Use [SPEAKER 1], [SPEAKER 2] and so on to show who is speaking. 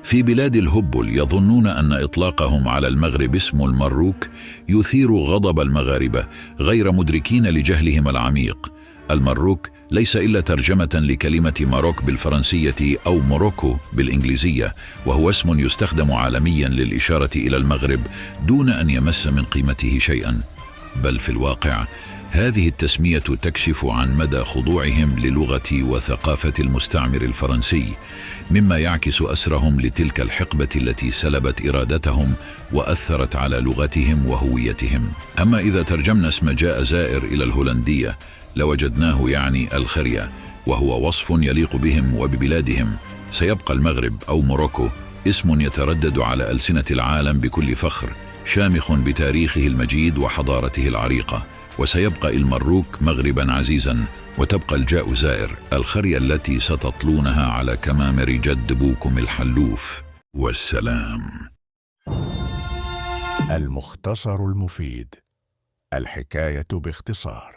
[SPEAKER 1] في بلاد الهبل يظنون أن إطلاقهم على المغرب اسم المروك يثير غضب المغاربة، غير مدركين لجهلهم العميق. المروك ليس إلا ترجمة لكلمة ماروك بالفرنسية أو موروكو بالإنجليزية، وهو اسم يستخدم عالميا للإشارة إلى المغرب دون أن يمس من قيمته شيئا. بل في الواقع هذه التسمية تكشف عن مدى خضوعهم للغة وثقافة المستعمر الفرنسي، مما يعكس أسرهم لتلك الحقبة التي سلبت إرادتهم وأثرت على لغتهم وهويتهم. أما إذا ترجمنا اسم جاء زائر إلى الهولندية لوجدناه يعني الخرية، وهو وصف يليق بهم وببلادهم. سيبقى المغرب أو موروكو اسم يتردد على ألسنة العالم بكل فخر، شامخ بتاريخه المجيد وحضارته العريقة. وسيبقى المروك مغربا عزيزا، وتبقى الجاء زائر الخرية التي ستطلونها على كمامر جد بوكم الحلوف. والسلام.
[SPEAKER 2] المختصر المفيد، الحكاية باختصار.